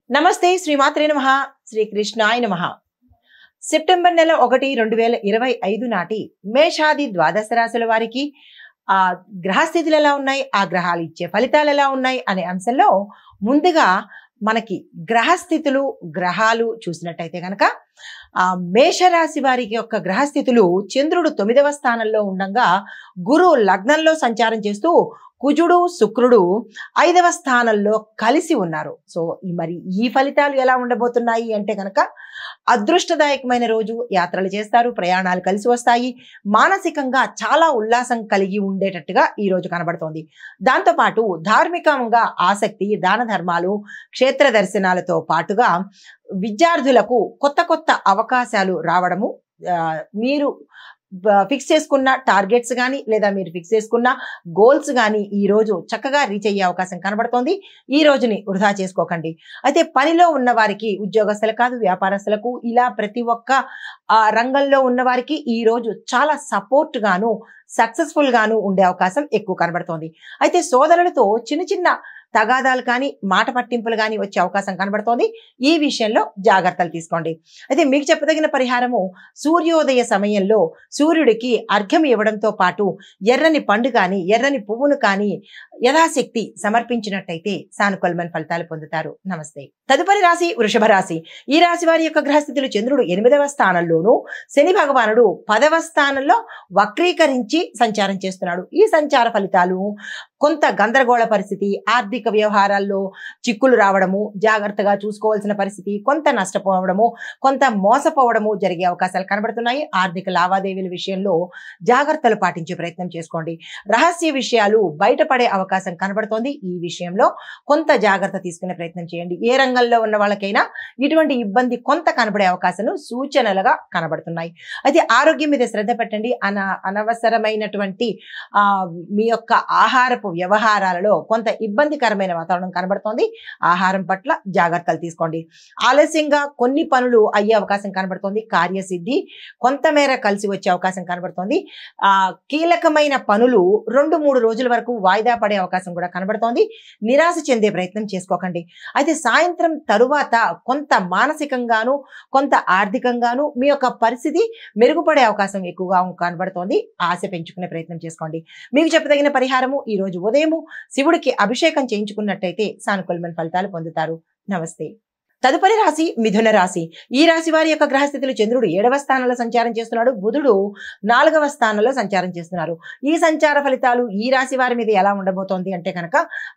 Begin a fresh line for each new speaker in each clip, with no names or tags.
నమస్తే శ్రీమాత్రే నమః శ్రీకృష్ణాయ నమః సెప్టెంబర్ నెల 1 2025 నాటి మేషాది ద్వాదశ రాశుల వారికి ఆ గ్రహస్థితులు ఎలా ఉన్నాయి, ఆ గ్రహాలు ఇచ్చే ఫలితాలు ఎలా ఉన్నాయి అనే అంశంలో ముందుగా మనకి గ్రహస్థితులు గ్రహాలు చూసినట్టయితే కనుక మేషరాశి వారికి యొక్క గ్రహస్థితులు చంద్రుడు 9వ స్థానంలో ఉండగా గురు లగ్నంలో సంచారం చేస్తూ కుజుడు శుక్రుడు 5వ స్థానంలో కలిసి ఉన్నారు. సో మరి ఈ ఫలితాలు ఎలా ఉండబోతున్నాయి అంటే కనుక అదృష్టదాయకమైన రోజు, యాత్రలు చేస్తారు, ప్రయాణాలు కలిసి వస్తాయి, మానసికంగా చాలా ఉల్లాసం కలిగి ఉండేటట్టుగా ఈ రోజు కనబడుతోంది. దాంతోపాటు ధార్మికంగా ఆసక్తి, దాన ధర్మాలు, క్షేత్ర దర్శనాలతో పాటుగా విద్యార్థులకు కొత్త కొత్త అవకాశాలు రావడము, మీరు ఫిక్స్ చేసుకున్న టార్గెట్స్ కానీ లేదా మీరు ఫిక్స్ చేసుకున్న గోల్స్ కానీ ఈ రోజు చక్కగా రీచ్ అయ్యే అవకాశం కనబడుతోంది. ఈ రోజుని వృధా చేసుకోకండి. అయితే పనిలో ఉన్న వారికి, ఉద్యోగస్తులు కాదు వ్యాపారస్తులకు, ఇలా ప్రతి ఒక్క రంగంలో ఉన్న వారికి ఈ రోజు చాలా సపోర్ట్ గాను సక్సెస్ఫుల్ గాను ఉండే అవకాశం ఎక్కువ కనబడుతోంది. అయితే సోదరులతో చిన్న చిన్న తగాదాలు కానీ మాట పట్టింపులు కానీ వచ్చే అవకాశం కనబడుతోంది. ఈ విషయంలో జాగ్రత్తలు తీసుకోండి. అయితే మీకు చెప్పదగిన పరిహారము, సూర్యోదయ సమయంలో సూర్యుడికి అర్ఘ్యం ఇవ్వడంతో పాటు ఎర్రని పండు కానీ ఎర్రని పువ్వును కానీ యథాశక్తి సమర్పించినట్టయితే సానుకూలమైన ఫలితాలు పొందుతారు. నమస్తే. తదుపరి రాశి వృషభ రాశి. ఈ రాశి వారి యొక్క గ్రహస్థితులు చంద్రుడు 8వ స్థానంలోను, శని భగవానుడు 10వ స్థానంలో వక్రీకరించి సంచారం చేస్తున్నాడు. ఈ సంచార ఫలితాలు కొంత గందరగోళ పరిస్థితి, ఆర్థిక వ్యవహారాల్లో చిక్కులు రావడము, జాగ్రత్తగా చూసుకోవాల్సిన పరిస్థితి, కొంత నష్టపోవడము, కొంత మోసపోవడము జరిగే అవకాశాలు కనబడుతున్నాయి. ఆర్థిక లావాదేవీల విషయంలో జాగ్రత్తలు పాటించే ప్రయత్నం చేసుకోండి. రహస్య విషయాలు బయటపడే అవకాశం కనబడుతోంది. ఈ విషయంలో కొంత జాగ్రత్త తీసుకునే ప్రయత్నం చేయండి. ఏ రంగంలో ఉన్న వాళ్ళకైనా ఇటువంటి ఇబ్బంది కొంత కనబడే అవకాశాలు సూచనలుగా కనబడుతున్నాయి. అయితే ఆరోగ్యం మీద శ్రద్ధ పెట్టండి. అనవసరమైనటువంటి మీ యొక్క ఆహారపు వ్యవహారాలలో కొంత ఇబ్బందికరమైన వాతావరణం కనబడుతోంది. ఆహారం పట్ల జాగ్రత్తలు తీసుకోండి. ఆలస్యంగా కొన్ని పనులు అయ్యే అవకాశం కనబడుతోంది. కార్యసిద్ధి కొంతమేర కలిసి వచ్చే అవకాశం కనబడుతోంది. కీలకమైన పనులు 2-3 రోజుల వరకు వాయిదా పడే అవకాశం కూడా కనబడుతోంది. నిరాశ చెందే ప్రయత్నం చేసుకోకండి. అయితే సాయంత్రం తరువాత కొంత మానసికంగాను కొంత ఆర్థికంగాను మీ యొక్క పరిస్థితి మెరుగుపడే అవకాశం ఎక్కువగా కనబడుతోంది. ఆశ పెంచుకునే ప్రయత్నం చేసుకోండి. మీకు చెప్పదగిన పరిహారము, ఈ రోజు ఉదయం శివుడికి అభిషేకం చేయించుకున్నట్టయితే సానుకూలమైన ఫలితాలు పొందుతారు. నమస్తే. తదుపరి రాశి మిథున రాశి. ఈ రాశి వారి యొక్క గ్రహస్థితులు చంద్రుడు 7వ స్థానంలో సంచారం చేస్తున్నాడు, బుధుడు 4వ స్థానంలో సంచారం చేస్తున్నారు. ఈ సంచార ఫలితాలు ఈ రాశి వారి మీద ఎలా ఉండబోతోంది అంటే కనుక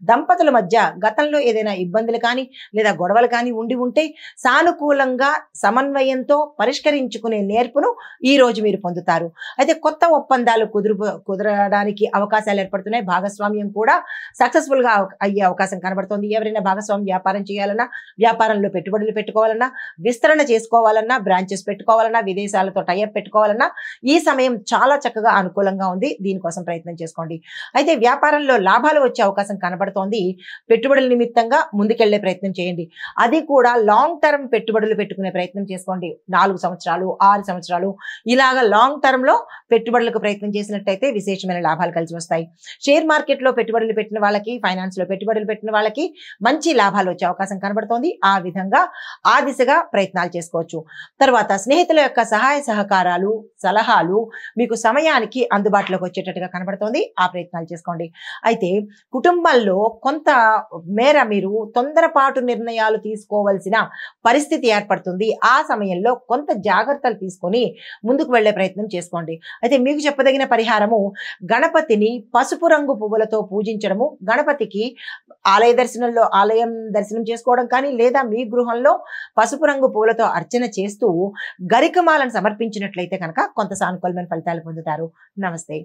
దంపతుల మధ్య గతంలో ఏదైనా ఇబ్బందులు కానీ లేదా గొడవలు కానీ ఉంటే సానుకూలంగా సమన్వయంతో పరిష్కరించుకునే నేర్పును ఈ రోజు మీరు పొందుతారు. అయితే కొత్త ఒప్పందాలు కుదరడానికి అవకాశాలు ఏర్పడుతున్నాయి. భాగస్వామ్యం కూడా సక్సెస్ఫుల్ గా అయ్యే అవకాశం కనబడుతోంది. ఎవరైనా భాగస్వామ్యం వ్యాపారం చేయాలన్నా, వ్యాపారంలో పెట్టుబడులు పెట్టుకోవాలన్నా, విస్తరణ చేసుకోవాలన్నా, బ్రాంచెస్ పెట్టుకోవాలన్నా, విదేశాలతో టైఅప్ పెట్టుకోవాలన్నా ఈ సమయం చాలా చక్కగా అనుకూలంగా ఉంది. దీనికోసం ప్రయత్నం చేసుకోండి. అయితే వ్యాపారంలో లాభాలు వచ్చే అవకాశం కనబడుతోంది. పెట్టుబడుల నిమిత్తంగా ముందుకెళ్లే ప్రయత్నం చేయండి. అది కూడా లాంగ్ టర్మ్ పెట్టుబడులు పెట్టుకునే ప్రయత్నం చేసుకోండి. 4 సంవత్సరాలు 6 సంవత్సరాలు ఇలాగా లాంగ్ టర్మ్ లో పెట్టుబడులకు ప్రయత్నం చేసినట్టయితే విశేషమైన లాభాలు కలిసి వస్తాయి. షేర్ మార్కెట్ లో పెట్టుబడులు పెట్టిన వాళ్ళకి, ఫైనాన్స్ లో పెట్టుబడులు పెట్టిన వాళ్ళకి మంచి లాభాలు వచ్చే అవకాశం కనబడుతోంది. ఆ విధంగా ఆ దిశగా ప్రయత్నాలు చేసుకోవచ్చు. తర్వాత స్నేహితుల యొక్క సహాయ సహకారాలు, సలహాలు మీకు సమయానికి అందుబాటులోకి వచ్చేటట్టుగా కనబడుతోంది. ఆ ప్రయత్నాలు చేసుకోండి. అయితే కుటుంబంలో కొంత మేర మీరు తొందరపాటు నిర్ణయాలు తీసుకోవాల్సిన పరిస్థితి ఏర్పడుతుంది. ఆ సమయంలో కొంత జాగ్రత్తలు తీసుకొని ముందుకు వెళ్లే ప్రయత్నం చేసుకోండి. అయితే మీకు చెప్పదగిన పరిహారము, గణపతిని పసుపు రంగు పువ్వులతో పూజించడము, గణపతికి ఆలయం దర్శనం చేసుకోవడం కానీ లేదా మీ గృహంలో పసుపు రంగు పూలతో అర్చన చేస్తూ గరికమాలను సమర్పించినట్లయితే కనుక కొంత సానుకూలమైన ఫలితాలు పొందుతారు. నమస్తే.